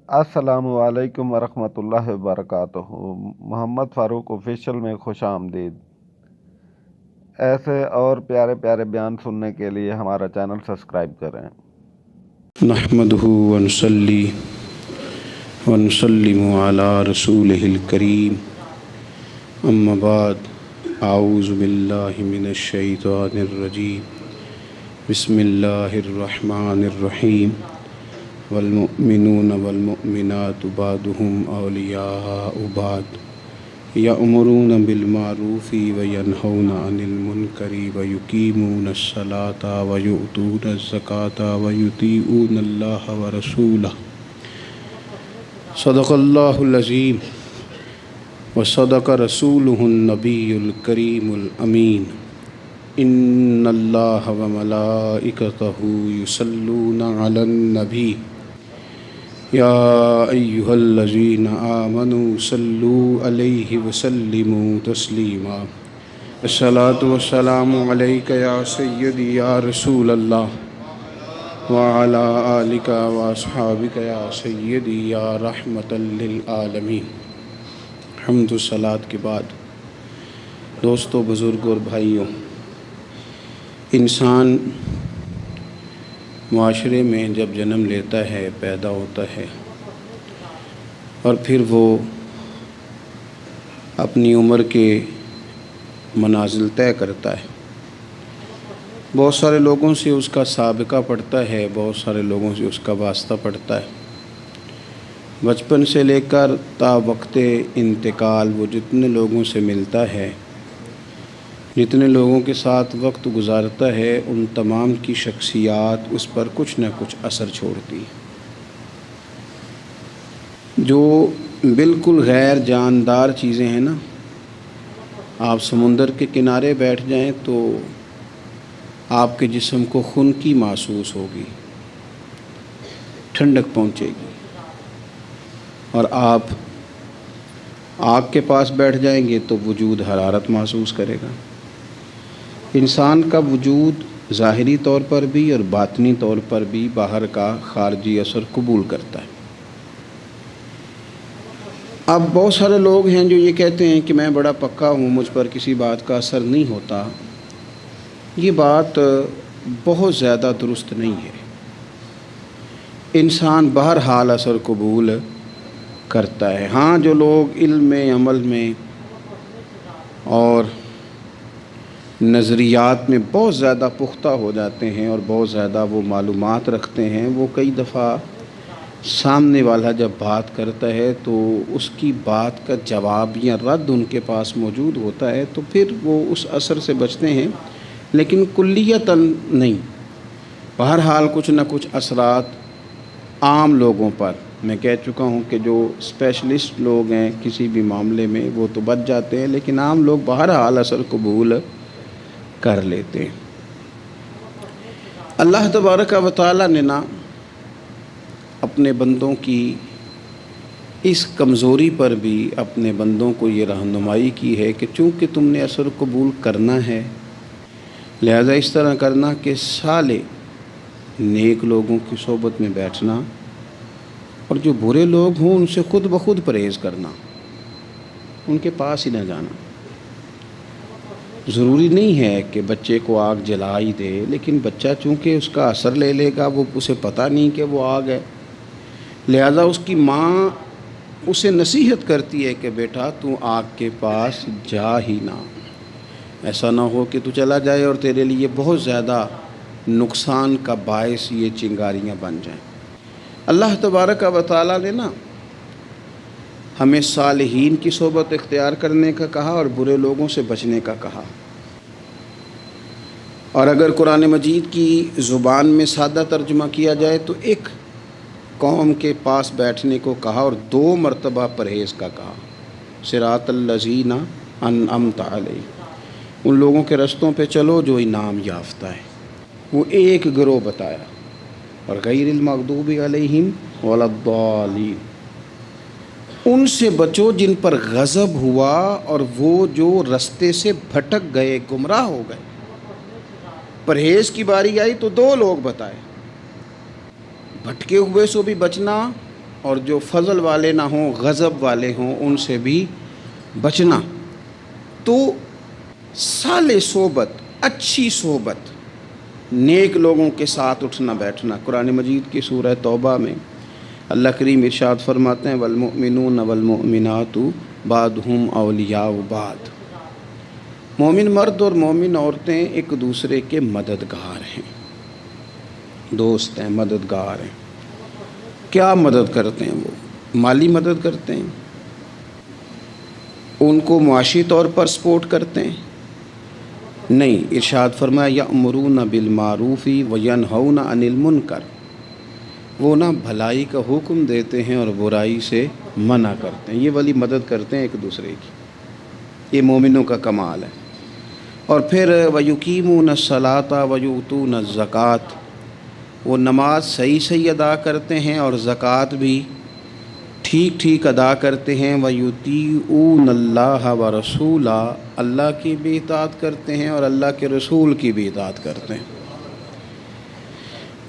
السلام علیکم ورحمۃ اللہ وبرکاتہ۔ محمد فاروق آفیشیل میں خوش آمدید۔ ایسے اور پیارے پیارے بیان سننے کے لیے ہمارا چینل سبسکرائب کریں۔ نحمده ونصلي ونسلم على رسوله الكريم اما بعد اعوذ بالله من الشيطان الرجيم بسم الله الرحمن الرحيم والمؤمنون والمؤمنات بعضهم أولياء بعض يأمرون بالمعروف وينهون عن المنكر ويقيمون الصلاة ويؤتون الزكاة ويطيعون الله ورسوله صدق الله العظيم وصدق رسوله النبي الكريم الأمين إن الله وملائكته يصلون على النبي يا أيها الذين آمنوا صلوا عليه وسلموا تسليما الصلاة والسلام عليك يا سيدي يا رسول الله وعلى آلك وأصحابك يا سيدي يا رحمة للعالمين۔ حمد و صلات کے بعد دوستو، بزرگوں اور بھائیوں، انسان معاشرے میں جب جنم لیتا ہے، پیدا ہوتا ہے، اور پھر وہ اپنی عمر کے منازل طے کرتا ہے۔ بہت سارے لوگوں سے اس کا سابقہ پڑتا ہے، بہت سارے لوگوں سے اس کا واسطہ پڑتا ہے۔ بچپن سے لے کر تا وقت انتقال وہ جتنے لوگوں سے ملتا ہے، جتنے لوگوں کے ساتھ وقت گزارتا ہے، ان تمام کی شخصیات اس پر کچھ نہ کچھ اثر چھوڑتی ہے۔ جو بالکل غیر جاندار چیزیں ہیں نا، آپ سمندر کے کنارے بیٹھ جائیں تو آپ کے جسم کو خنکی محسوس ہوگی، ٹھنڈک پہنچے گی، اور آپ آگ کے پاس بیٹھ جائیں گے تو وجود حرارت محسوس کرے گا۔ انسان کا وجود ظاہری طور پر بھی اور باطنی طور پر بھی باہر کا خارجی اثر قبول کرتا ہے۔ اب بہت سارے لوگ ہیں جو یہ کہتے ہیں کہ میں بڑا پکا ہوں، مجھ پر کسی بات کا اثر نہیں ہوتا۔ یہ بات بہت زیادہ درست نہیں ہے۔ انسان بہرحال اثر قبول کرتا ہے۔ ہاں، جو لوگ علم میں، عمل میں اور نظریات میں بہت زیادہ پختہ ہو جاتے ہیں اور بہت زیادہ وہ معلومات رکھتے ہیں، وہ کئی دفعہ سامنے والا جب بات کرتا ہے تو اس کی بات کا جواب یا رد ان کے پاس موجود ہوتا ہے، تو پھر وہ اس اثر سے بچتے ہیں، لیکن کلیتاً نہیں۔ بہرحال کچھ نہ کچھ اثرات عام لوگوں پر، میں کہہ چکا ہوں کہ جو اسپیشلسٹ لوگ ہیں کسی بھی معاملے میں وہ تو بچ جاتے ہیں، لیکن عام لوگ بہرحال اثر قبول کر لیتے ہیں۔ اللہ تبارک و تعالیٰ نے نا اپنے بندوں کی اس کمزوری پر بھی اپنے بندوں کو یہ رہنمائی کی ہے کہ چونکہ تم نے اثر قبول کرنا ہے، لہذا اس طرح کرنا کہ صالح نیک لوگوں کی صحبت میں بیٹھنا، اور جو برے لوگ ہوں ان سے خود بخود پرہیز کرنا، ان کے پاس ہی نہ جانا۔ ضروری نہیں ہے کہ بچے کو آگ جلا ہی دے، لیکن بچہ چونکہ اس کا اثر لے لے گا، وہ اسے پتہ نہیں کہ وہ آگ ہے، لہذا اس کی ماں اسے نصیحت کرتی ہے کہ بیٹا تو آگ کے پاس جا ہی نہ، ایسا نہ ہو کہ تو چلا جائے اور تیرے لیے بہت زیادہ نقصان کا باعث یہ چنگاریاں بن جائیں۔ اللہ تبارک و تعالیٰ نے نا ہمیں صالحین کی صحبت اختیار کرنے کا کہا اور برے لوگوں سے بچنے کا کہا۔ اور اگر قرآن مجید کی زبان میں سادہ ترجمہ کیا جائے تو ایک قوم کے پاس بیٹھنے کو کہا اور 2 مرتبہ پرہیز کا کہا۔ صراط الذین انعمت علیہم، ان لوگوں کے رستوں پہ چلو جو انعام یافتہ ہے۔ وہ ایک گروہ بتایا، اور غیر المغضوب علیہم ولا الضالین، ان سے بچو جن پر غضب ہوا اور وہ جو رستے سے بھٹک گئے، گمراہ ہو گئے۔ پرہیز کی باری آئی تو 2 لوگ بتائے، بھٹکے ہوئے سے بھی بچنا اور جو فضل والے نہ ہوں، غضب والے ہوں، ان سے بھی بچنا۔ تو صالح صحبت، اچھی صحبت، نیک لوگوں کے ساتھ اٹھنا بیٹھنا۔ قرآن مجید کی سورہ توبہ میں اللہ کریم ارشاد فرماتے ہیں والمؤمنون والمؤمنات بعضهم اولیاء بعض، مومن مرد اور مومن عورتیں ایک دوسرے کے مددگار ہیں، دوست ہیں، مددگار ہیں۔ کیا مدد کرتے ہیں؟ وہ مالی مدد کرتے ہیں، ان کو معاشی طور پر سپورٹ کرتے ہیں؟ نہیں، ارشاد فرمایا یأمرون بالمعروف وینہون عن المنکر، وہ نہ بھلائی کا حکم دیتے ہیں اور برائی سے منع کرتے ہیں۔ یہ والی مدد کرتے ہیں ایک دوسرے کی، یہ مومنوں کا کمال ہے۔ اور پھر وَيُقِيمُونَ الصَّلَاةَ وَيُؤْتُونَ الزَّكَاةَ، وہ نماز صحیح ادا کرتے ہیں اور زکوٰۃ بھی ٹھیک ادا کرتے ہیں۔ وَيُطِيعُونَ اللَّهَ وَرَسُولَهُ، اللہ کی بھی اطاعت کرتے ہیں اور اللہ کے رسول کی بھی اطاعت کرتے ہیں۔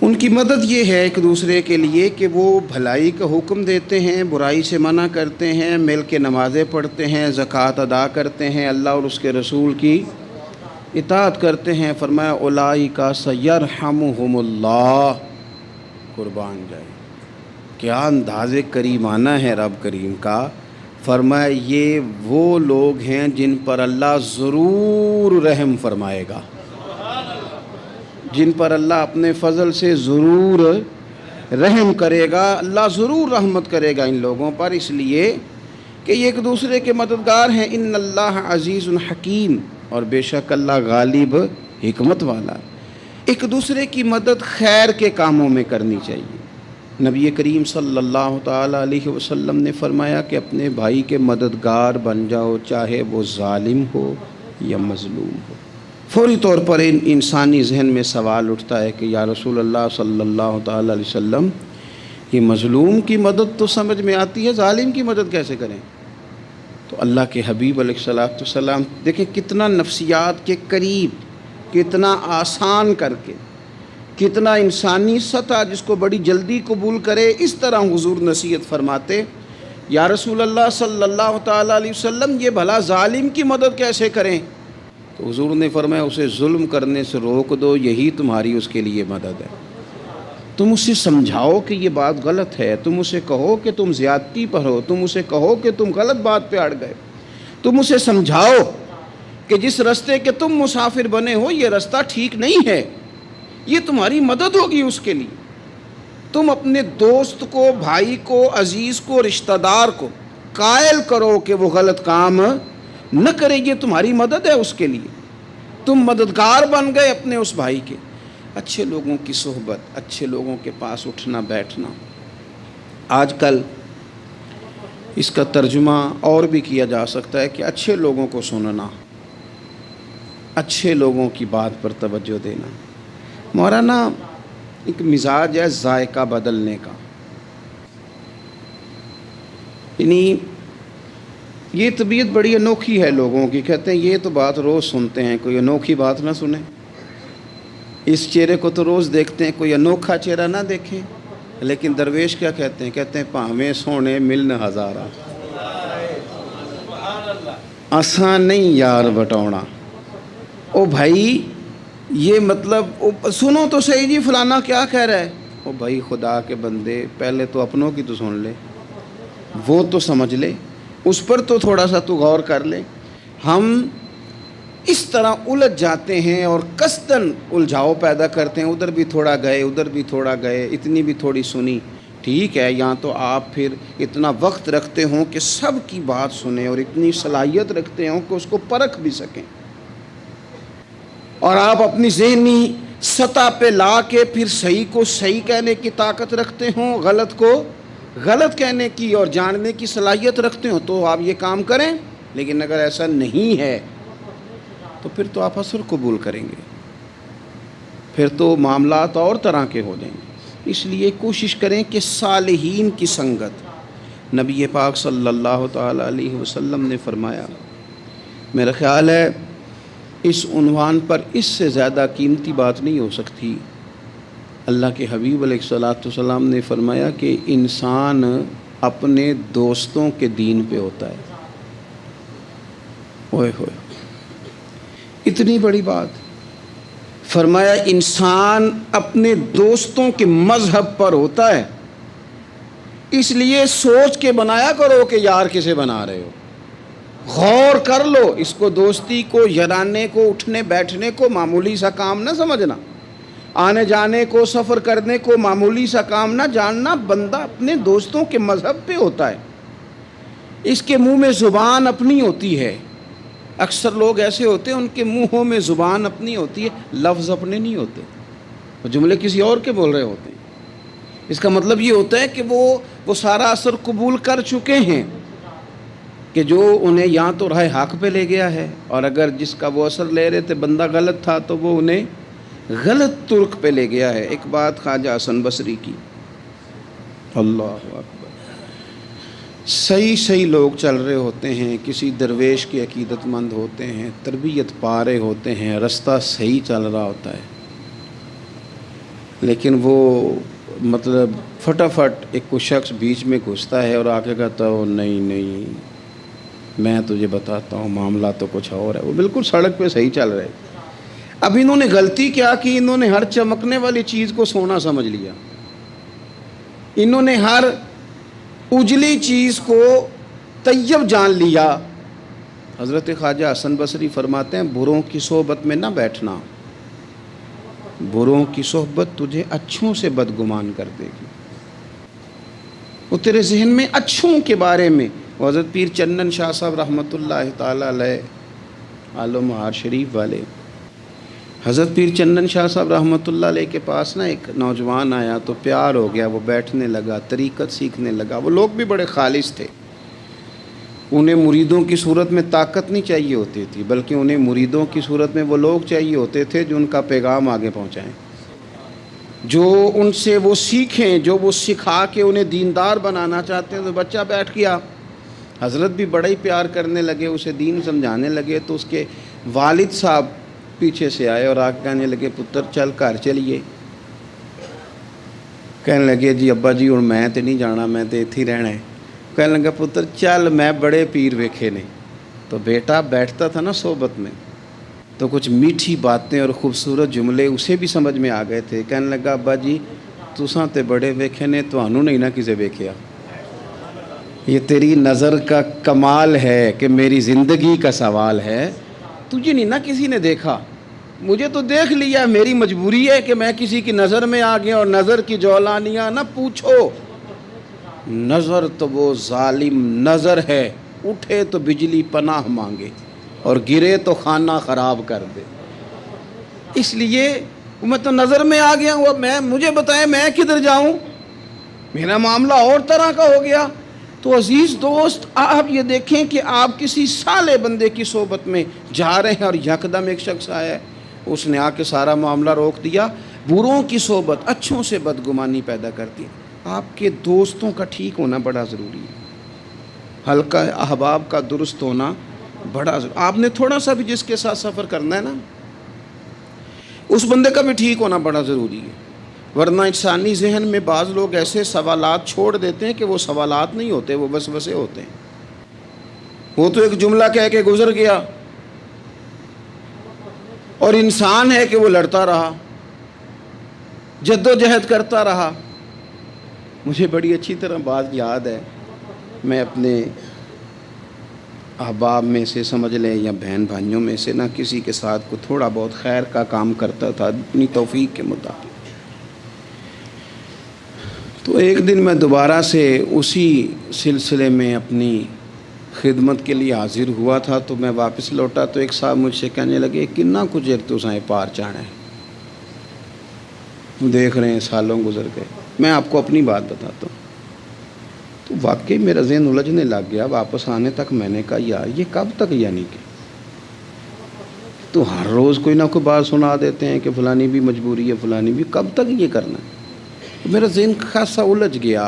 ان کی مدد یہ ہے ایک دوسرے کے لیے کہ وہ بھلائی کا حکم دیتے ہیں، برائی سے منع کرتے ہیں، مل کے نمازیں پڑھتے ہیں، زکوٰۃ ادا کرتے ہیں، اللہ اور اس کے رسول کی اطاعت کرتے ہیں۔ فرمایا اولئک سیرحمہم اللہ، قربان جائے، کیا انداز کریمانہ ہے رب کریم کا۔ فرمایا یہ وہ لوگ ہیں جن پر اللہ ضرور رحم فرمائے گا، جن پر اللہ اپنے فضل سے ضرور رحم کرے گا، اللہ ضرور رحمت کرے گا ان لوگوں پر، اس لیے کہ یہ ایک دوسرے کے مددگار ہیں۔ ان اللہ عزیز حکیم، اور بے شک اللہ غالب حکمت والا ہے۔ ایک دوسرے کی مدد خیر کے کاموں میں کرنی چاہیے۔ نبی کریم صلی اللہ تعالیٰ علیہ وسلم نے فرمایا کہ اپنے بھائی کے مددگار بن جاؤ، چاہے وہ ظالم ہو یا مظلوم ہو۔ فوری طور پر انسانی ذہن میں سوال اٹھتا ہے کہ یا رسول اللہ صلی اللہ تعالیٰ علیہ وسلم، یہ مظلوم کی مدد تو سمجھ میں آتی ہے، ظالم کی مدد کیسے کریں؟ تو اللہ کے حبیب علیہ السلام دیکھیں کتنا نفسیات کے قریب، کتنا آسان کر کے، کتنا انسانی سطح جس کو بڑی جلدی قبول کرے، اس طرح حضور نصیحت فرماتے یا رسول اللہ صلی اللہ تعالیٰ علیہ وسلم یہ بھلا ظالم کی مدد کیسے کریں؟ تو حضور نے فرمایا اسے ظلم کرنے سے روک دو، یہی تمہاری اس کے لیے مدد ہے۔ تم اسے سمجھاؤ کہ یہ بات غلط ہے، تم اسے کہو کہ تم زیادتی پر ہو، تم اسے کہو کہ تم غلط بات پہ اڑ گئے، تم اسے سمجھاؤ کہ جس رستے کے تم مسافر بنے ہو یہ رستہ ٹھیک نہیں ہے، یہ تمہاری مدد ہوگی اس کے لیے۔ تم اپنے دوست کو، بھائی کو، عزیز کو، رشتہ دار کو قائل کرو کہ وہ غلط کام نہ کرے، یہ تمہاری مدد ہے اس کے لیے۔ تم مددگار بن گئے اپنے اس بھائی کے۔ اچھے لوگوں کی صحبت، اچھے لوگوں کے پاس اٹھنا بیٹھنا۔ آج کل اس کا ترجمہ اور بھی کیا جا سکتا ہے کہ اچھے لوگوں کو سننا، اچھے لوگوں کی بات پر توجہ دینا۔ مولانا ایک مزاج ہے ذائقہ بدلنے کا، یعنی یہ طبیعت بڑی انوکھی ہے لوگوں کی، کہتے ہیں یہ تو بات روز سنتے ہیں، کوئی انوکھی بات نہ سنیں، اس چہرے کو تو روز دیکھتے ہیں، کوئی انوکھا چہرہ نہ دیکھیں۔ لیکن درویش کیا کہتے ہیں؟ کہتے ہیں پاویں سونے ملن ہزارہ، آسان نہیں یار بٹونا۔ او بھائی یہ مطلب سنو تو صحیح جی فلانا کیا کہہ رہا ہے۔ او بھائی خدا کے بندے پہلے تو اپنوں کی تو سن لے، وہ تو سمجھ لے، اس پر تو تھوڑا سا تو غور کر لے۔ ہم اس طرح الجھ جاتے ہیں اور قصداً الجھاؤ پیدا کرتے ہیں، ادھر بھی تھوڑا گئے، ادھر بھی تھوڑا گئے، اتنی بھی تھوڑی سنی، ٹھیک ہے، یا تو آپ پھر اتنا وقت رکھتے ہوں کہ سب کی بات سنیں اور اتنی صلاحیت رکھتے ہوں کہ اس کو پرکھ بھی سکیں، اور آپ اپنی ذہنی سطح پہ لا کے پھر صحیح کو صحیح کہنے کی طاقت رکھتے ہوں، غلط کو غلط کہنے کی اور جاننے کی صلاحیت رکھتے ہوں، تو آپ یہ کام کریں۔ لیکن اگر ایسا نہیں ہے تو پھر تو آپ اثر قبول کریں گے، پھر تو معاملات اور طرح کے ہو جائیں گے۔ اس لیے کوشش کریں کہ صالحین کی سنگت، نبی پاک صلی اللہ تعالیٰ علیہ وسلم نے فرمایا، میرا خیال ہے اس عنوان پر اس سے زیادہ قیمتی بات نہیں ہو سکتی اللہ کے حبیب علیہ الصلوۃ والسلام نے فرمایا کہ انسان اپنے دوستوں کے دین پہ ہوتا ہے۔ اوئے ہوئے، اتنی بڑی بات۔ فرمایا انسان اپنے دوستوں کے مذہب پر ہوتا ہے، اس لیے سوچ کے بنایا کرو کہ یار کسے بنا رہے ہو، غور کر لو اس کو، دوستی کو، یارانے کو، اٹھنے بیٹھنے کو معمولی سا کام نہ سمجھنا، آنے جانے کو، سفر کرنے کو معمولی سا کام نہ جاننا۔ بندہ اپنے دوستوں کے مذہب پہ ہوتا ہے، اس کے منہ میں زبان اپنی ہوتی ہے۔ اکثر لوگ ایسے ہوتے ہیں ان کے منہوں میں زبان اپنی ہوتی ہے، لفظ اپنے نہیں ہوتے، وہ جملے کسی اور کے بول رہے ہوتے ہیں۔ اس کا مطلب یہ ہوتا ہے کہ وہ سارا اثر قبول کر چکے ہیں کہ جو انہیں یا تو راہ حق پہ لے گیا ہے، اور اگر جس کا وہ اثر لے رہے تھے بندہ غلط تھا تو وہ انہیں غلط ترک پہ لے گیا ہے۔ ایک بات خواجہ حسن بصری کی، اللہ اکبر، صحیح لوگ چل رہے ہوتے ہیں، کسی درویش کے عقیدت مند ہوتے ہیں، تربیت پا رہے ہوتے ہیں، رستہ صحیح چل رہا ہوتا ہے، لیکن وہ مطلب فٹافٹ ایک کوئی شخص بیچ میں گھستا ہے اور آگے کہتا ہے نہیں میں تجھے بتاتا ہوں معاملہ تو کچھ اور ہے۔ وہ بالکل سڑک پہ صحیح چل رہے، اب انہوں نے غلطی کیا کی، انہوں نے ہر چمکنے والی چیز کو سونا سمجھ لیا، انہوں نے ہر اجلی چیز کو طیب جان لیا۔ حضرت خواجہ حسن بصری فرماتے ہیں بروں کی صحبت میں نہ بیٹھنا، بروں کی صحبت تجھے اچھوں سے بدگمان کر دے گی، وہ تیرے ذہن میں اچھوں کے بارے میں۔ حضرت پیر چندن شاہ صاحب رحمۃ اللہ تعالیٰ علیہ آل و مہار شریف والے، حضرت پیر چندن شاہ صاحب رحمۃ اللہ علیہ کے پاس نا ایک نوجوان آیا تو پیار ہو گیا، وہ بیٹھنے لگا، طریقت سیکھنے لگا۔ وہ لوگ بھی بڑے خالص تھے، انہیں مریدوں کی صورت میں طاقت نہیں چاہیے ہوتی تھی، بلکہ انہیں مریدوں کی صورت میں وہ لوگ چاہیے ہوتے تھے جو ان کا پیغام آگے پہنچائیں، جو ان سے وہ سیکھیں، جو وہ سکھا کے انہیں دیندار بنانا چاہتے ہیں۔ تو بچہ بیٹھ گیا، حضرت بھی بڑا ہی پیار کرنے لگے، اسے دین سمجھانے لگے، تو اس کے والد صاحب پیچھے سے آئے اور آگے کہنے لگے پتر چل گھر چلیے۔ کہنے لگے جی ابا جی اور میں تے نہیں جانا، میں تے اتھی رہنا ہے۔ کہنے لگا پتر چل میں بڑے پیر ویکھے نے۔ تو بیٹا بیٹھتا تھا نا صحبت میں تو کچھ میٹھی باتیں اور خوبصورت جملے اسے بھی سمجھ میں آ گئے تھے۔ کہنے لگا ابا جی تساں تے بڑے ویکھے نے، تہانوں نہیں نہ کسے ویکھیا، یہ تیری نظر کا کمال ہے کہ میری زندگی کا سوال ہے، تجھے نہیں نہ کسی نے دیکھا، مجھے تو دیکھ لیا، میری مجبوری ہے کہ میں کسی کی نظر میں آ گیا، اور نظر کی جولانیاں نہ پوچھو، نظر تو وہ ظالم نظر ہے، اٹھے تو بجلی پناہ مانگے اور گرے تو خانہ خراب کر دے۔ اس لیے میں تو نظر میں آ گیا ہوں، اب مجھے بتائیں میں کدھر جاؤں، میرا معاملہ اور طرح کا ہو گیا۔ تو عزیز دوست آپ یہ دیکھیں کہ آپ کسی صالح بندے کی صحبت میں جا رہے ہیں اور یکدم ایک شخص آیا ہے، اس نے آ کے سارا معاملہ روک دیا۔ بروں کی صحبت اچھوں سے بدگمانی پیدا کرتی ہے۔ آپ کے دوستوں کا ٹھیک ہونا بڑا ضروری ہے، حلقہ احباب کا درست ہونا بڑا ضروری۔ آپ نے تھوڑا سا بھی جس کے ساتھ سفر کرنا ہے نا، اس بندے کا بھی ٹھیک ہونا بڑا ضروری ہے، ورنہ انسانی ذہن میں بعض لوگ ایسے سوالات چھوڑ دیتے ہیں کہ وہ سوالات نہیں ہوتے، وہ وسوسے ہوتے ہیں۔ وہ تو ایک جملہ کہہ کے گزر گیا، اور انسان ہے کہ وہ لڑتا رہا، جد و جہد کرتا رہا۔ مجھے بڑی اچھی طرح بات یاد ہے، میں اپنے احباب میں سے سمجھ لیں یا بہن بھائیوں میں سے نہ کسی کے ساتھ کو تھوڑا بہت خیر کا کام کرتا تھا اپنی توفیق کے مطابق۔ تو ایک دن میں دوبارہ سے اسی سلسلے میں اپنی خدمت کے لیے حاضر ہوا تھا، تو میں واپس لوٹا تو ایک صاحب مجھ سے کہنے لگے کنا کچھ ایک تو سائیں پار چاہنا ہے، دیکھ رہے ہیں سالوں گزر گئے۔ میں آپ کو اپنی بات بتاتا ہوں، تو واقعی میرا ذہن الجھنے لگ گیا۔ واپس آنے تک میں نے کہا یار یہ کب تک، یعنی کہ تو ہر روز کوئی نہ کوئی بات سنا دیتے ہیں کہ فلانی بھی مجبوری ہے، فلانی بھی، کب تک یہ کرنا ہے؟ میرا ذہن خاصا الجھ گیا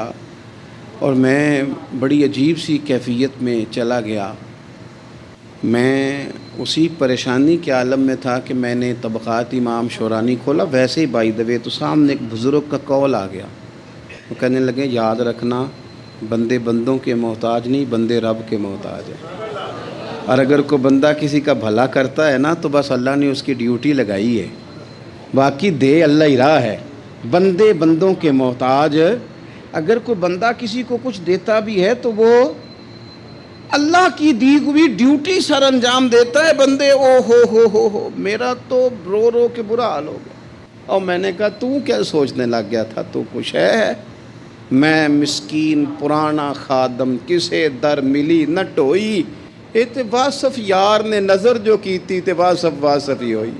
اور میں بڑی عجیب سی کیفیت میں چلا گیا۔ میں اسی پریشانی کے عالم میں تھا کہ میں نے طبقات امام شورانی کھولا، ویسے ہی بائی دا وے تو سامنے ایک بزرگ کا کال آ گیا. وہ کہنے لگے یاد رکھنا بندے بندوں کے محتاج نہیں، بندے رب کے محتاج ہیں. اور اگر کوئی بندہ کسی کا بھلا کرتا ہے نا تو بس اللہ نے اس کی ڈیوٹی لگائی ہے، باقی دے اللہ ہی راہ ہے. بندے بندوں کے محتاج. اگر کوئی بندہ کسی کو کچھ دیتا بھی ہے تو وہ اللہ کی دی ہوئی ڈیوٹی سر انجام دیتا ہے. بندے او ہو میرا تو رو رو کے برا حال ہو گیا. اور میں نے کہا تو کیا سوچنے لگ گیا تھا، تو کچھ ہے. میں مسکین پرانا خادم، کسے در ملی نہ ٹوئی، تے واصف یار نے نظر جو کیتی تے واصف ہی ہوئی.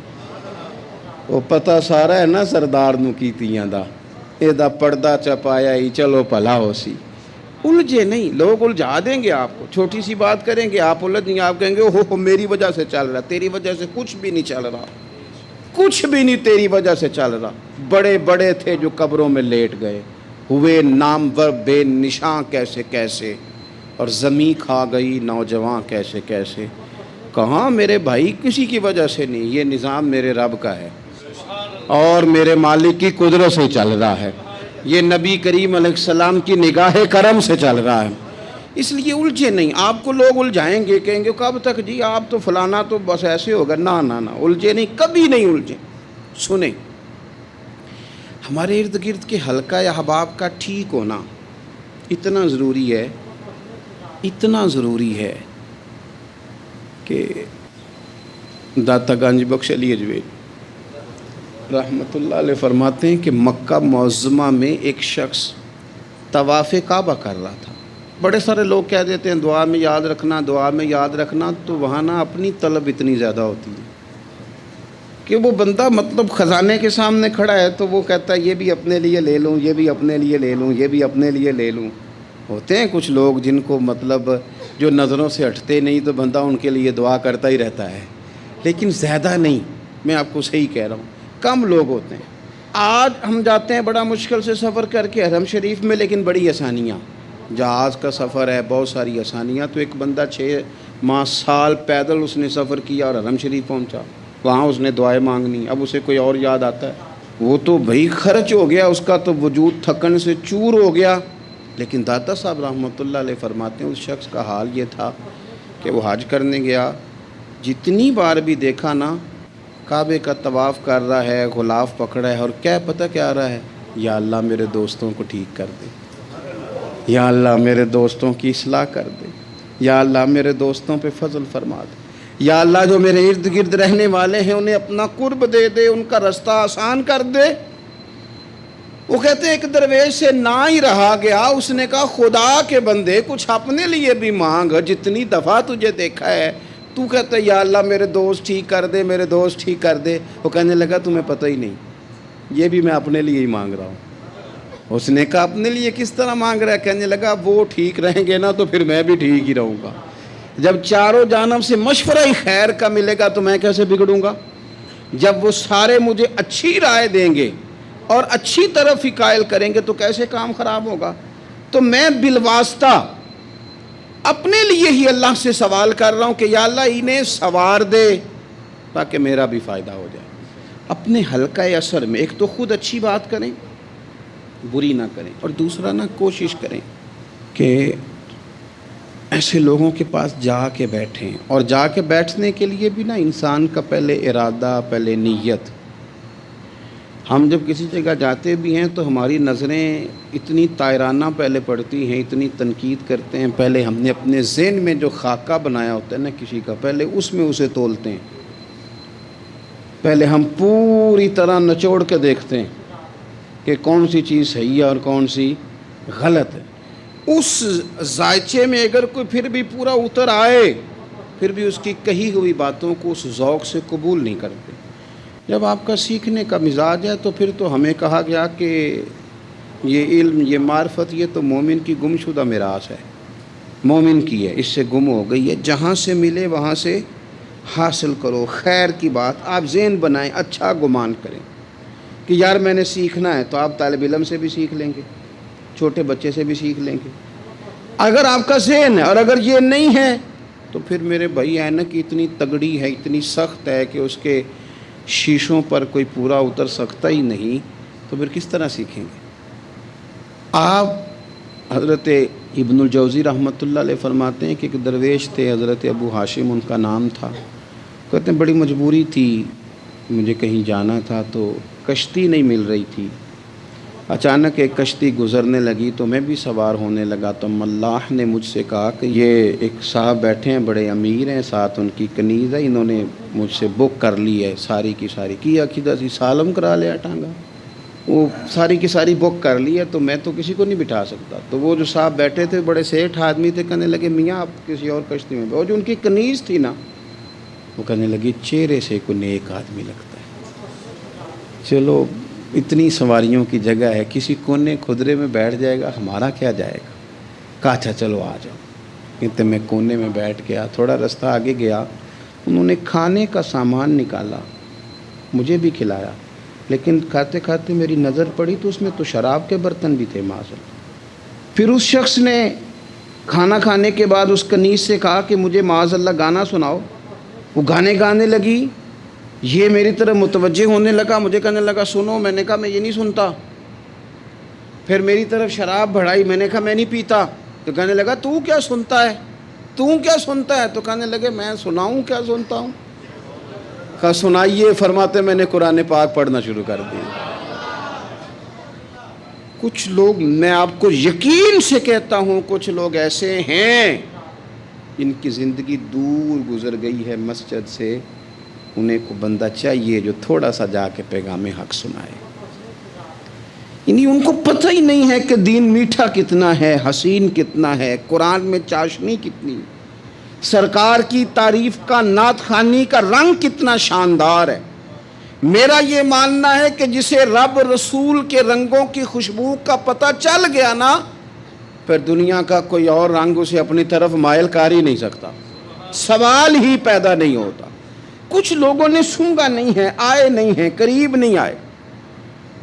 وہ پتہ سارا ہے نا سردار نو کیتیاں دا، اے دا پردہ چپایا ہی چلو بھلا ہو سی. الجھے نہیں، لوگ الجھا دیں گے آپ کو. چھوٹی سی بات کریں گے آپ الجھ نہیں، آپ کہیں گے ہو میری وجہ سے چل رہا. تیری وجہ سے کچھ بھی نہیں چل رہا، کچھ بھی نہیں تیری وجہ سے چل رہا. بڑے بڑے تھے جو قبروں میں لیٹ گئے، ہوئے نامور بے نشاں کیسے کیسے، اور زمین کھا گئی نوجوان کیسے کیسے. کہاں میرے بھائی کسی کی وجہ سے نہیں، یہ نظام میرے رب کا ہے اور میرے مالک کی قدرت سے چل رہا ہے. یہ نبی کریم علیہ السلام کی نگاہ کرم سے چل رہا ہے. اس لیے الجھے نہیں. آپ کو لوگ الجھائیں گے، کہیں گے کب تک جی آپ تو فلانا تو بس ایسے ہوگا. نہ الجھے نہیں، کبھی نہیں الجھے. سنیں، ہمارے ارد گرد کے حلقہ یا احباب کا ٹھیک ہونا اتنا ضروری ہے کہ داتا گنج بخش علی اجویل رحمۃ اللہ علیہ فرماتے ہیں کہ مکہ معظمہ میں ایک شخص طواف کعبہ کر رہا تھا. بڑے سارے لوگ کہہ دیتے ہیں دعا میں یاد رکھنا، دعا میں یاد رکھنا، تو وہاں نا اپنی طلب اتنی زیادہ ہوتی ہے کہ وہ بندہ مطلب خزانے کے سامنے کھڑا ہے تو وہ کہتا ہے یہ بھی اپنے لیے لے لوں، یہ بھی اپنے لیے لے لوں، یہ بھی اپنے لیے لے لوں. ہوتے ہیں کچھ لوگ جن کو مطلب جو نظروں سے ہٹتے نہیں تو بندہ ان کے لیے دعا کرتا ہی رہتا ہے، لیکن زیادہ نہیں. میں آپ کو صحیح کہہ رہا ہوں، کم لوگ ہوتے ہیں. آج ہم جاتے ہیں بڑا مشکل سے سفر کر کے حرم شریف میں، لیکن بڑی آسانیاں، جہاز کا سفر ہے، بہت ساری آسانیاں. تو ایک بندہ 6 ماہ سال پیدل اس نے سفر کیا اور حرم شریف پہنچا. وہاں اس نے دعائیں مانگنی. اب اسے کوئی اور یاد آتا ہے، وہ تو بھائی خرچ ہو گیا، اس کا تو وجود تھکن سے چور ہو گیا. لیکن داتا صاحب رحمۃ اللہ علیہ فرماتے ہیں اس شخص کا حال یہ تھا کہ وہ حج کرنے گیا، جتنی بار بھی دیکھا نا کعبے کا طواف کر رہا ہے، غلاف پکڑا ہے، اور کیا پتہ کیا رہا ہے، یا اللہ میرے دوستوں کو ٹھیک کر دے، یا اللہ میرے دوستوں کی اصلاح کر دے، یا اللہ میرے دوستوں پہ فضل فرما دے، یا اللہ جو میرے ارد گرد رہنے والے ہیں انہیں اپنا قرب دے دے، ان کا رستہ آسان کر دے. وہ کہتے ہیں ایک درویش سے نہ ہی رہا گیا، اس نے کہا خدا کے بندے کچھ اپنے لیے بھی مانگ، جتنی دفعہ تجھے دیکھا ہے تو کہتا ہے یا اللہ میرے دوست ٹھیک کر دے، میرے دوست ٹھیک کر دے. وہ کہنے لگا تمہیں پتہ ہی نہیں، یہ بھی میں اپنے لیے ہی مانگ رہا ہوں. اس نے کہا اپنے لیے کس طرح مانگ رہا ہے؟ کہنے لگا وہ ٹھیک رہیں گے نا تو پھر میں بھی ٹھیک ہی رہوں گا. جب چاروں جانب سے مشورہ ہی خیر کا ملے گا تو میں کیسے بگڑوں گا؟ جب وہ سارے مجھے اچھی رائے دیں گے اور اچھی طرف ہی قائل کریں گے تو کیسے کام خراب ہوگا؟ تو میں بالواسطہ اپنے لیے ہی اللہ سے سوال کر رہا ہوں کہ یا اللہ انہیں سوار دے تاکہ میرا بھی فائدہ ہو جائے. اپنے حلقہ اثر میں ایک تو خود اچھی بات کریں، بری نہ کریں، اور دوسرا نہ کوشش کریں کہ ایسے لوگوں کے پاس جا کے بیٹھیں. اور جا کے بیٹھنے کے لیے بھی نا انسان کا پہلے ارادہ، پہلے نیت. ہم جب کسی جگہ جاتے بھی ہیں تو ہماری نظریں اتنی طائرانہ پہلے پڑتی ہیں، اتنی تنقید کرتے ہیں. پہلے ہم نے اپنے ذہن میں جو خاکہ بنایا ہوتا ہے نا کسی کا، پہلے اس میں اسے تولتے ہیں. پہلے ہم پوری طرح نچوڑ کے دیکھتے ہیں کہ کون سی چیز صحیح ہے اور کون سی غلط ہے. اس ذائچے میں اگر کوئی پھر بھی پورا اتر آئے، پھر بھی اس کی کہی ہوئی باتوں کو اس ذوق سے قبول نہیں کرتے. جب آپ کا سیکھنے کا مزاج ہے تو پھر تو ہمیں کہا گیا کہ یہ علم، یہ معرفت، یہ تو مومن کی گم شدہ میراث ہے، مومن کی ہے، اس سے گم ہو گئی ہے. جہاں سے ملے وہاں سے حاصل کرو. خیر کی بات آپ ذہن بنائیں، اچھا گمان کریں کہ یار میں نے سیکھنا ہے، تو آپ طالب علم سے بھی سیکھ لیں گے، چھوٹے بچے سے بھی سیکھ لیں گے. اگر آپ کا ذہن ہے اور اگر یہ نہیں ہے تو پھر میرے بھائی اینک اتنی تگڑی ہے، اتنی سخت ہے کہ اس کے شیشوں پر کوئی پورا اتر سکتا ہی نہیں، تو پھر کس طرح سیکھیں گے؟ آپ حضرت ابن الجوزی رحمۃ اللہ علیہ فرماتے ہیں کہ ایک درویش تھے، حضرت ابو ہاشم ان کا نام تھا، کہتے ہیں بڑی مجبوری تھی، مجھے کہیں جانا تھا تو کشتی نہیں مل رہی تھی، اچانک ایک کشتی گزرنے لگی تو میں بھی سوار ہونے لگا، تو ملاح نے مجھ سے کہا کہ یہ ایک صاحب بیٹھے ہیں، بڑے امیر ہیں، ساتھ ان کی کنیز ہے، انہوں نے مجھ سے بک کر لی ہے ساری کی ساری، کی عقیدہ سی سالم کرا لیا ٹانگا، وہ ساری کی ساری بک کر لی ہے، تو میں تو کسی کو نہیں بٹھا سکتا۔ تو وہ جو صاحب بیٹھے تھے بڑے سیٹھ آدمی تھے، کہنے لگے میاں آپ کسی اور کشتی میں، اور جو ان کی کنیز تھی نا وہ کہنے لگی چہرے سے کوئی نیک آدمی لگتا ہے، چلو اتنی سواریوں کی جگہ ہے، کسی کونے کھدرے میں بیٹھ جائے گا، ہمارا کیا جائے گا؟ کہا اچھا چلو آ جاؤ، کہتے میں کونے میں بیٹھ گیا، تھوڑا رستہ آگے گیا، انہوں نے کھانے کا سامان نکالا، مجھے بھی کھلایا، لیکن کھاتے کھاتے میری نظر پڑی تو اس میں تو شراب کے برتن بھی تھے معاذاللہ۔ پھر اس شخص نے کھانا کھانے کے بعد اس کنیز سے کہا کہ مجھے معاذاللہ گانا سناؤ، وہ گانے گانے لگی، یہ میری طرف متوجہ ہونے لگا، مجھے کہنے لگا سنو، میں نے کہا میں یہ نہیں سنتا، پھر میری طرف شراب بڑھائی، میں نے کہا میں نہیں پیتا، تو کہنے لگا تو کیا سنتا ہے، تو کیا سنتا ہے، تو کہنے لگے میں سناؤں کیا سنتا ہوں، کہا سنائیے، فرماتے میں نے قرآن پاک پڑھنا شروع کر دیا۔ کچھ لوگ، میں آپ کو یقین سے کہتا ہوں، کچھ لوگ ایسے ہیں ان کی زندگی دور گزر گئی ہے مسجد سے، انہیں کو بندہ چاہیے جو تھوڑا سا جا کے پیغام حق سنائے، یعنی ان کو پتہ ہی نہیں ہے کہ دین میٹھا کتنا ہے، حسین کتنا ہے، قرآن میں چاشنی کتنی، سرکار کی تعریف کا، نعت خوانی کا رنگ کتنا شاندار ہے۔ میرا یہ ماننا ہے کہ جسے رب رسول کے رنگوں کی خوشبو کا پتہ چل گیا نا، پھر دنیا کا کوئی اور رنگ اسے اپنی طرف مائل کر ہی نہیں سکتا، سوال ہی پیدا نہیں ہوتا۔ کچھ لوگوں نے سونگا نہیں ہے، آئے نہیں ہیں، قریب نہیں آئے،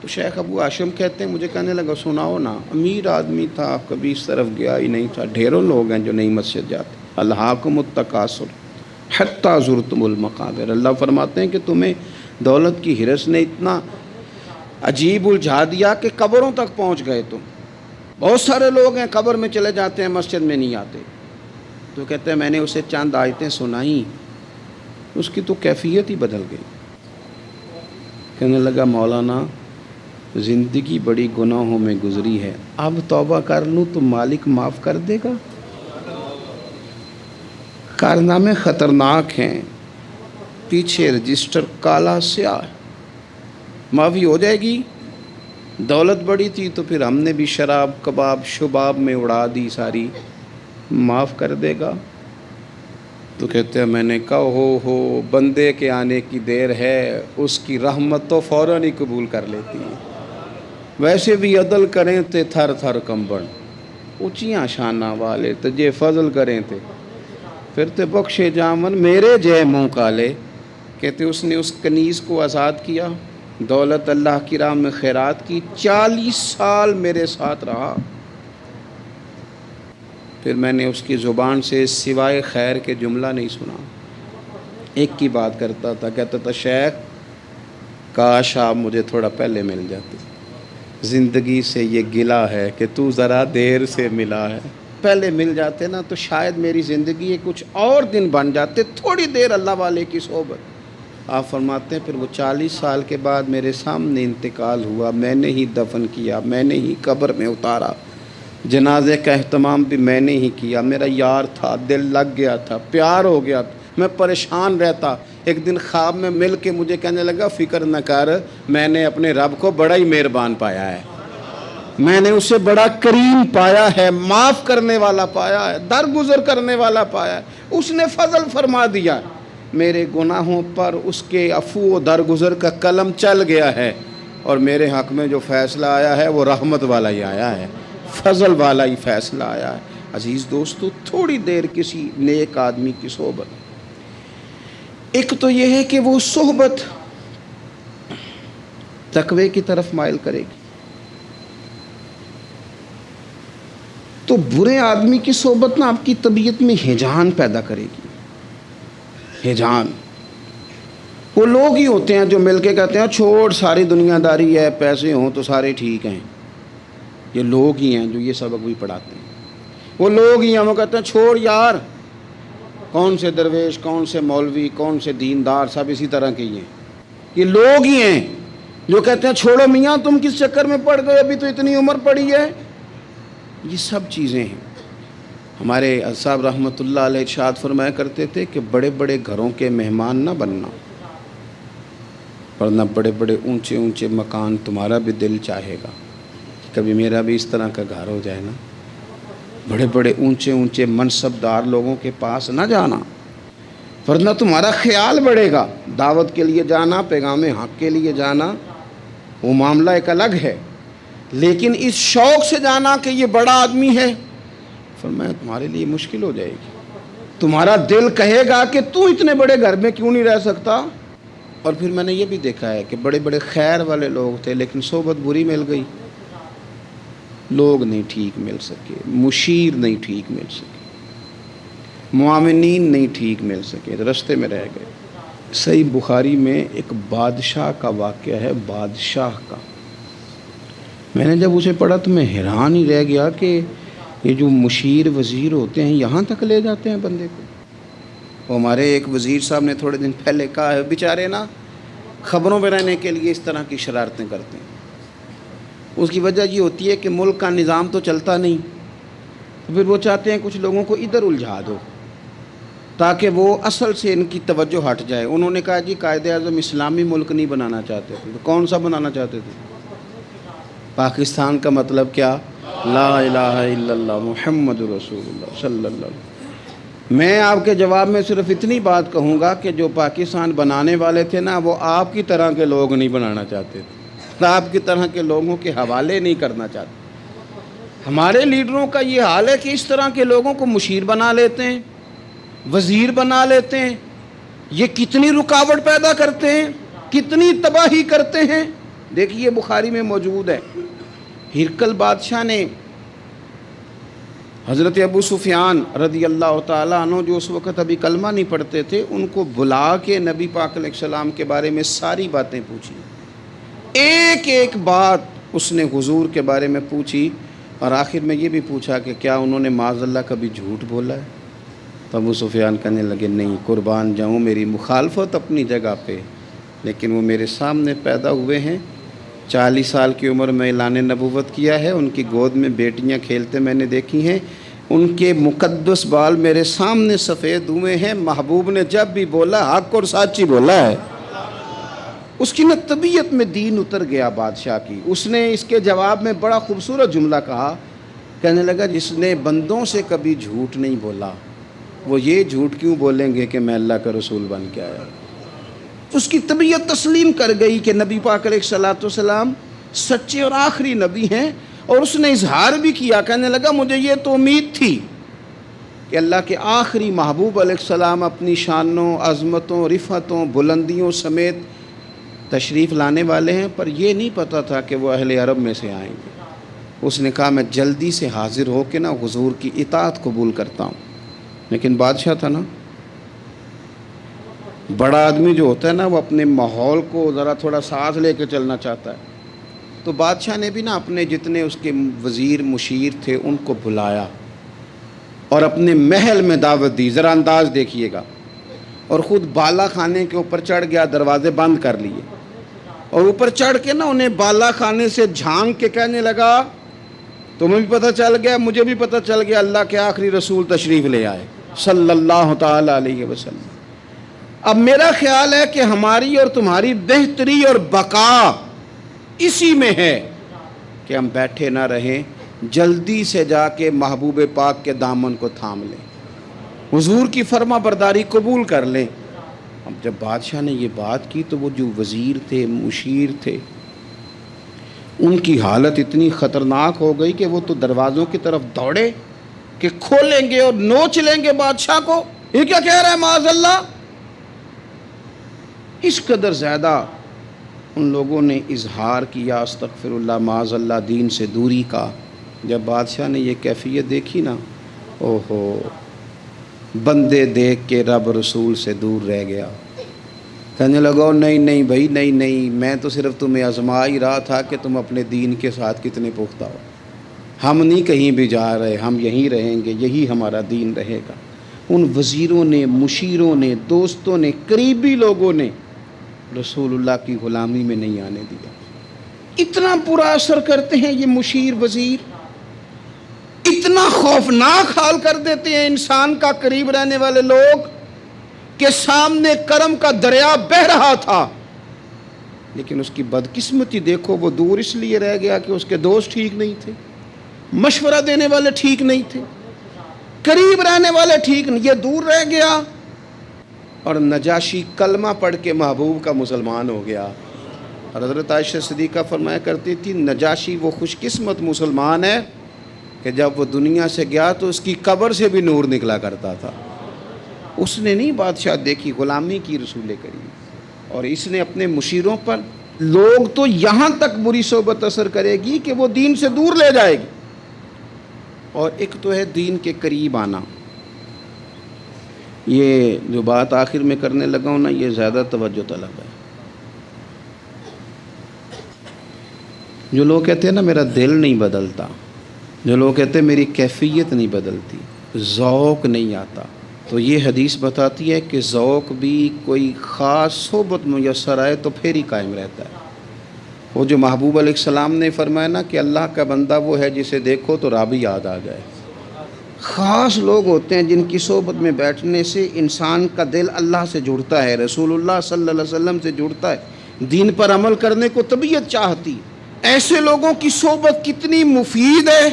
تو شیخ ابو ہاشم کہتے ہیں مجھے کہنے لگا سناؤ نا، امیر آدمی تھا، کبھی اس طرف گیا ہی نہیں تھا، ڈھیروں لوگ ہیں جو نہیں مسجد جاتے، الہاکم التکاثر حتی زرتم المقابر، اللہ فرماتے ہیں کہ تمہیں دولت کی ہرس نے اتنا عجیب الجھا دیا کہ قبروں تک پہنچ گئے تم، بہت سارے لوگ ہیں قبر میں چلے جاتے ہیں، مسجد میں نہیں آتے۔ تو کہتے ہیں میں نے اسے چند آیتیں سنائیں، اس کی تو کیفیت ہی بدل گئی، کہنے لگا مولانا زندگی بڑی گناہوں میں گزری ہے، اب توبہ کر لوں تو مالک معاف کر دے گا؟ کارنامے خطرناک ہیں، پیچھے رجسٹر کالا سیاہ ہے، معافی ہو جائے گی۔ دولت بڑی تھی تو پھر ہم نے بھی شراب کباب شباب میں اڑا دی ساری، معاف کر دے گا؟ تو کہتے ہیں میں نے کہا ہو بندے کے آنے کی دیر ہے، اس کی رحمت تو فوراً ہی قبول کر لیتی ہے، ویسے بھی عدل کریں تے تھر تھر کمبن، اونچیاں شانہ والے تجھے فضل کریں تے پھر تے بخشے جامن میرے جے منہ کالے۔ کہتے اس نے اس کنیز کو آزاد کیا، دولت اللہ کی راہ میں خیرات کی، 40 سال میرے ساتھ رہا، پھر میں نے اس کی زبان سے سوائے خیر کے جملہ نہیں سنا، ایک کی بات کرتا تھا، کہتا تھا شیخ کاش آپ مجھے تھوڑا پہلے مل جاتے، زندگی سے یہ گلہ ہے کہ تو ذرا دیر سے ملا ہے، پہلے مل جاتے نا تو شاید میری زندگی کچھ اور دن بن جاتے، تھوڑی دیر اللہ والے کی صحبت۔ آپ فرماتے ہیں پھر وہ 40 سال کے بعد میرے سامنے انتقال ہوا، میں نے ہی دفن کیا، میں نے ہی قبر میں اتارا، جنازے کا اہتمام بھی میں نے ہی کیا، میرا یار تھا، دل لگ گیا تھا، پیار ہو گیا تھا، میں پریشان رہتا، ایک دن خواب میں مل کے مجھے کہنے لگا فکر نہ کر، میں نے اپنے رب کو بڑا ہی مہربان پایا ہے، میں نے اسے بڑا کریم پایا ہے، معاف کرنے والا پایا ہے، درگزر کرنے والا پایا ہے، اس نے فضل فرما دیا، میرے گناہوں پر اس کے عفو و درگزر کا قلم چل گیا ہے، اور میرے حق میں جو فیصلہ آیا ہے وہ رحمت والا ہی آیا ہے، فضل والا ہی فیصلہ آیا ہے۔ عزیز دوستو، تھوڑی دیر کسی نیک آدمی کی صحبت، ایک تو یہ ہے کہ وہ صحبت تقوی کی طرف مائل کرے گی، تو تو برے آدمی کی صحبت نا آپ کی طبیعت میں ہیجان پیدا کرے گی، ہیجان۔ وہ لوگ ہی ہوتے ہیں جو مل کے کہتے ہیں چھوڑ ساری دنیا داری ہے، پیسے ہوں تو سارے ٹھیک ہیں۔ یہ لوگ ہی ہیں جو یہ سبق بھی پڑھاتے ہیں۔ وہ لوگ ہی ہیں وہ کہتے ہیں چھوڑ یار، کون سے درویش، کون سے مولوی، کون سے دیندار، سب اسی طرح کے ہی ہیں۔ یہ لوگ ہی ہیں جو کہتے ہیں چھوڑو میاں تم کس چکر میں پڑ گئے، ابھی تو اتنی عمر پڑی ہے۔ یہ سب چیزیں ہیں۔ ہمارے صاحب رحمۃ اللہ علیہ ارشاد فرمایا کرتے تھے کہ بڑے بڑے گھروں کے مہمان نہ بننا، ورنہ بڑے بڑے اونچے اونچے مکان تمہارا بھی دل چاہے گا، کبھی میرا بھی اس طرح کا گھر ہو جائے نا۔ بڑے بڑے اونچے اونچے منصب دار لوگوں کے پاس نہ جانا، ورنہ تمہارا خیال بڑھے گا۔ دعوت کے لیے جانا، پیغام حق کے لیے جانا، وہ معاملہ ایک الگ ہے، لیکن اس شوق سے جانا کہ یہ بڑا آدمی ہے، فرمایا تمہارے لیے مشکل ہو جائے گی۔ تمہارا دل کہے گا کہ تو اتنے بڑے گھر میں کیوں نہیں رہ سکتا۔ اور پھر میں نے یہ بھی دیکھا ہے کہ بڑے بڑے خیر والے لوگ تھے لیکن صحبت بری مل گئی، لوگ نہیں ٹھیک مل سکے، مشیر نہیں ٹھیک مل سکے، معاونین نہیں ٹھیک مل سکے، رستے میں رہ گئے۔ صحیح بخاری میں ایک بادشاہ کا واقعہ ہے، بادشاہ کا۔ میں نے جب اسے پڑھا تو میں حیران ہی رہ گیا کہ یہ جو مشیر وزیر ہوتے ہیں یہاں تک لے جاتے ہیں بندے کو۔ وہ ہمارے ایک وزیر صاحب نے تھوڑے دن پہلے کہا ہے بیچارے نا خبروں میں رہنے کے لیے اس طرح کی شرارتیں کرتے ہیں۔ اس کی وجہ یہ ہوتی ہے کہ ملک کا نظام تو چلتا نہیں، تو پھر وہ چاہتے ہیں کچھ لوگوں کو ادھر الجھا دو تاکہ وہ اصل سے ان کی توجہ ہٹ جائے۔ انہوں نے کہا جی قائد اعظم اسلامی ملک نہیں بنانا چاہتے تھے، تو کون سا بنانا چاہتے تھے؟ پاکستان کا مطلب کیا؟ لا الہ الا اللہ محمد رسول اللہ صلی اللہ علیہ وسلم۔ میں آپ کے جواب میں صرف اتنی بات کہوں گا کہ جو پاکستان بنانے والے تھے نا وہ آپ کی طرح کے لوگ نہیں بنانا چاہتے تھے، آپ کی طرح کے لوگوں کے حوالے نہیں کرنا چاہتے۔ ہمارے لیڈروں کا یہ حال ہے کہ اس طرح کے لوگوں کو مشیر بنا لیتے ہیں، وزیر بنا لیتے ہیں۔ یہ کتنی رکاوٹ پیدا کرتے ہیں، کتنی تباہی کرتے ہیں۔ دیکھیے بخاری میں موجود ہے، ہرقل بادشاہ نے حضرت ابو سفیان رضی اللہ تعالیٰ عنہ جو اس وقت ابھی کلمہ نہیں پڑھتے تھے ان کو بلا کے نبی پاک علیہ السلام کے بارے میں ساری باتیں پوچھی، ایک ایک بات اس نے حضور کے بارے میں پوچھی، اور آخر میں یہ بھی پوچھا کہ کیا انہوں نے معاذ اللہ کبھی جھوٹ بولا ہے؟ تو ابو سفیان کہنے لگے نہیں، قربان جاؤں میری مخالفت اپنی جگہ پہ، لیکن وہ میرے سامنے پیدا ہوئے ہیں، 40 سال کی عمر میں اعلان نبوت کیا ہے، ان کی گود میں بیٹیاں کھیلتے میں نے دیکھی ہیں، ان کے مقدس بال میرے سامنے سفید ہوئے ہیں، محبوب نے جب بھی بولا حق اور سچی بولا ہے۔ اس کی نہ طبیعت میں دین اتر گیا بادشاہ کی۔ اس نے اس کے جواب میں بڑا خوبصورت جملہ کہا، کہنے لگا جس نے بندوں سے کبھی جھوٹ نہیں بولا وہ یہ جھوٹ کیوں بولیں گے کہ میں اللہ کا رسول بن کے آیا۔ اس کی طبیعت تسلیم کر گئی کہ نبی پاک علیہ الصلوۃ والسلام سچے اور آخری نبی ہیں، اور اس نے اظہار بھی کیا، کہنے لگا مجھے یہ تو امید تھی کہ اللہ کے آخری محبوب علیہ السلام اپنی شانوں، عظمتوں، رفعتوں، بلندیوں سمیت تشریف لانے والے ہیں، پر یہ نہیں پتہ تھا کہ وہ اہل عرب میں سے آئیں گے۔ اس نے کہا میں جلدی سے حاضر ہو کے نا حضور کی اطاعت قبول کرتا ہوں، لیکن بادشاہ تھا نا، بڑا آدمی جو ہوتا ہے نا وہ اپنے ماحول کو ذرا تھوڑا ساتھ لے کے چلنا چاہتا ہے۔ تو بادشاہ نے بھی نا اپنے جتنے اس کے وزیر مشیر تھے ان کو بلایا اور اپنے محل میں دعوت دی، ذرا انداز دیکھیے گا، اور خود بالا خانے کے اوپر چڑھ گیا، دروازے بند کر لیے، اور اوپر چڑھ کے نا انہیں بالا خانے سے جھانک کے کہنے لگا تمہیں بھی پتہ چل گیا، مجھے بھی پتہ چل گیا اللہ کے آخری رسول تشریف لے آئے صلی اللہ تعالی علیہ وسلم۔ اب میرا خیال ہے کہ ہماری اور تمہاری بہتری اور بقا اسی میں ہے کہ ہم بیٹھے نہ رہیں، جلدی سے جا کے محبوب پاک کے دامن کو تھام لیں، حضور کی فرما برداری قبول کر لیں۔ اب جب بادشاہ نے یہ بات کی تو وہ جو وزیر تھے، مشیر تھے، ان کی حالت اتنی خطرناک ہو گئی کہ وہ تو دروازوں کی طرف دوڑے کہ کھولیں گے اور نوچ لیں گے بادشاہ کو، یہ کیا کہہ رہا ہے معاذ اللہ۔ اس قدر زیادہ ان لوگوں نے اظہار کیا استغفر اللہ معاذ اللہ دین سے دوری کا جب بادشاہ نے یہ کیفیت دیکھی نا، اوہو، بندے دیکھ کے رب رسول سے دور رہ گیا۔ کہنے لگا نہیں نہیں بھائی، نہیں نہیں، میں تو صرف تمہیں آزما ہی رہا تھا کہ تم اپنے دین کے ساتھ کتنے پختہ ہو۔ ہم نہیں کہیں بھی جا رہے، ہم یہیں رہیں گے، یہی ہمارا دین رہے گا۔ ان وزیروں نے، مشیروں نے، دوستوں نے، قریبی لوگوں نے رسول اللہ کی غلامی میں نہیں آنے دیا۔ اتنا برا اثر کرتے ہیں یہ مشیر وزیر، اتنا خوفناک حال کر دیتے ہیں انسان کا قریب رہنے والے لوگ کہ سامنے کرم کا دریا بہہ رہا تھا، لیکن اس کی بدقسمتی دیکھو، وہ دور اس لیے رہ گیا کہ اس کے دوست ٹھیک نہیں تھے، مشورہ دینے والے ٹھیک نہیں تھے، قریب رہنے والے ٹھیک نہیں، یہ دور رہ گیا۔ اور نجاشی کلمہ پڑھ کے محبوب کا مسلمان ہو گیا۔ اور حضرت عائشہ صدیقہ فرمایا کرتی تھی، نجاشی وہ خوش قسمت مسلمان ہے کہ جب وہ دنیا سے گیا تو اس کی قبر سے بھی نور نکلا کرتا تھا۔ اس نے نہیں بادشاہ دیکھی، غلامی کی رسول کریم، اور اس نے اپنے مشیروں پر، لوگ تو یہاں تک بری صحبت اثر کرے گی کہ وہ دین سے دور لے جائے گی۔ اور ایک تو ہے دین کے قریب آنا۔ یہ جو بات آخر میں کرنے لگا ہوں نا، یہ زیادہ توجہ طلب ہے۔ جو لوگ کہتے ہیں نا میرا دل نہیں بدلتا، جو لوگ کہتے ہیں میری کیفیت نہیں بدلتی، ذوق نہیں آتا، تو یہ حدیث بتاتی ہے کہ ذوق بھی کوئی خاص صحبت میسر آئے تو پھر ہی قائم رہتا ہے۔ وہ جو محبوب علیہ السلام نے فرمایا نا کہ اللہ کا بندہ وہ ہے جسے دیکھو تو رب یاد آ جائے۔ خاص لوگ ہوتے ہیں جن کی صحبت میں بیٹھنے سے انسان کا دل اللہ سے جڑتا ہے، رسول اللہ صلی اللہ علیہ وسلم سے جڑتا ہے، دین پر عمل کرنے کو طبیعت چاہتی۔ ایسے لوگوں کی صحبت کتنی مفید ہے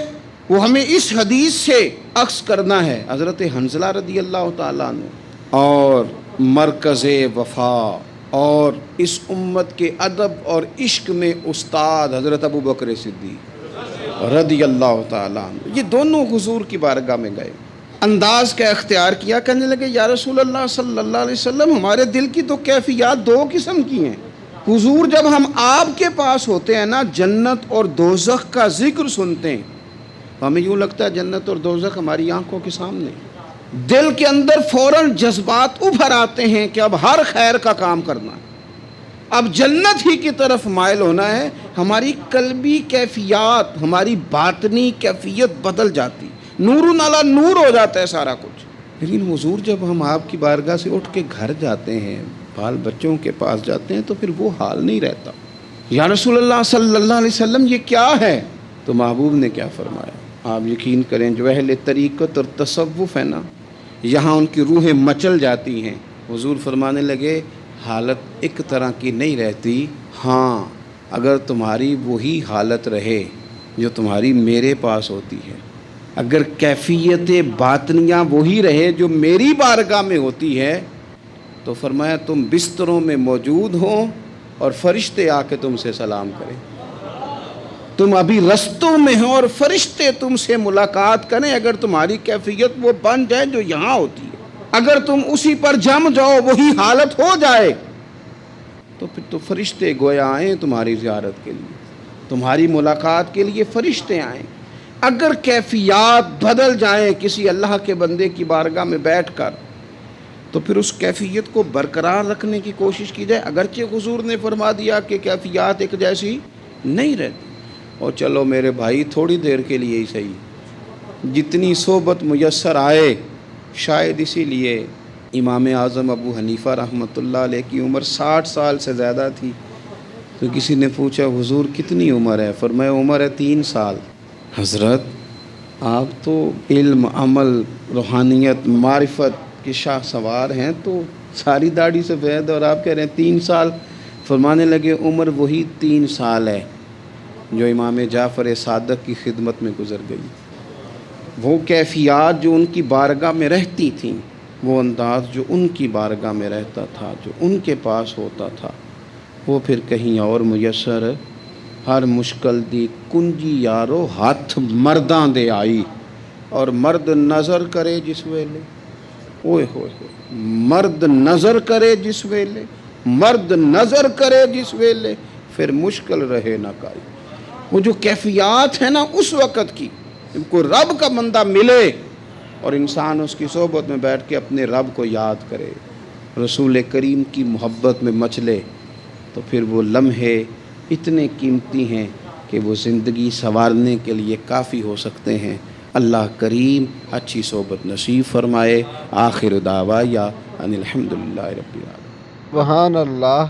وہ ہمیں اس حدیث سے عکس کرنا ہے۔ حضرت حنظلہ رضی اللہ تعالیٰ عنہ اور مرکز وفا اور اس امت کے ادب اور عشق میں استاد حضرت ابو بکر صدیق رضی اللہ تعالیٰ عنہ، یہ دونوں حضور کی بارگاہ میں گئے، انداز کا اختیار کیا، کہنے لگے یا رسول اللہ صلی اللہ علیہ وسلم، ہمارے دل کی تو کیفیات دو قسم کی ہیں۔ حضور جب ہم آپ کے پاس ہوتے ہیں نا، جنت اور دوزخ کا ذکر سنتے ہیں تو ہمیں یوں لگتا ہے جنت اور دوزخ ہماری آنکھوں کے سامنے، دل کے اندر فوراً جذبات ابھر آتے ہیں کہ اب ہر خیر کا کام کرنا ہے، اب جنت ہی کی طرف مائل ہونا ہے۔ ہماری قلبی کیفیات، ہماری باطنی کیفیت بدل جاتی، نور علی نور ہو جاتا ہے سارا کچھ۔ لیکن حضور جب ہم آپ کی بارگاہ سے اٹھ کے گھر جاتے ہیں، بال بچوں کے پاس جاتے ہیں، تو پھر وہ حال نہیں رہتا۔ یا رسول اللہ صلی اللہ علیہ وسلم یہ کیا ہے؟ تو محبوب نے کیا فرمایا؟ آپ یقین کریں جو اہل طریقت اور تصوف ہے نا، یہاں ان کی روحیں مچل جاتی ہیں۔ حضور فرمانے لگے حالت ایک طرح کی نہیں رہتی، ہاں اگر تمہاری وہی حالت رہے جو تمہاری میرے پاس ہوتی ہے، اگر کیفیت باطنیہ وہی رہے جو میری بارگاہ میں ہوتی ہے، تو فرمایا تم بستروں میں موجود ہو اور فرشتے آ کے تم سے سلام کریں، تم ابھی رستوں میں ہو اور فرشتے تم سے ملاقات کریں، اگر تمہاری کیفیت وہ بن جائے جو یہاں ہوتی ہے، اگر تم اسی پر جم جاؤ، وہی حالت ہو جائے، تو پھر تو فرشتے گویا آئیں تمہاری زیارت کے لیے، تمہاری ملاقات کے لیے فرشتے آئیں۔ اگر کیفیات بدل جائیں کسی اللہ کے بندے کی بارگاہ میں بیٹھ کر، تو پھر اس کیفیت کو برقرار رکھنے کی کوشش کی جائے، اگرچہ حضور نے فرما دیا کہ کیفیات ایک جیسی نہیں رہتی۔ اور چلو میرے بھائی تھوڑی دیر کے لیے ہی صحیح، جتنی صحبت میسر آئے، شاید اسی لیے امام اعظم ابو حنیفہ رحمۃ اللہ علیہ کی عمر 60 سال سے زیادہ تھی۔ تو کسی نے پوچھا حضور کتنی عمر ہے؟ فرمایا عمر ہے 3 سال۔ حضرت آپ تو علم، عمل، روحانیت، معرفت کے شاہ سوار ہیں، تو ساری داڑھی سفید اور آپ کہہ رہے ہیں 3 سال۔ فرمانے لگے عمر وہی 3 سال ہے جو امام جعفر صادق کی خدمت میں گزر گئی۔ وہ کیفیات جو ان کی بارگاہ میں رہتی تھیں، وہ انداز جو ان کی بارگاہ میں رہتا تھا، جو ان کے پاس ہوتا تھا، وہ پھر کہیں اور میسر ہر مشکل دی کنجی یارو ہاتھ مرداں دے آئی، اور مرد نظر کرے جس ویلے، اوئے ہوئے ہوئے، مرد نظر کرے جس ویلے، مرد نظر کرے جس ویلے، پھر مشکل رہے نہ کائی۔ وہ جو کیفیات ہیں نا اس وقت کی، جب کوئی رب کا بندہ ملے اور انسان اس کی صحبت میں بیٹھ کے اپنے رب کو یاد کرے، رسول کریم کی محبت میں مچلے، تو پھر وہ لمحے اتنے قیمتی ہیں کہ وہ زندگی سنوارنے کے لیے کافی ہو سکتے ہیں۔ اللہ کریم اچھی صحبت نصیب فرمائے۔ آخر دعوایا ان الحمدللہ رب العالمین۔ سبحان اللہ۔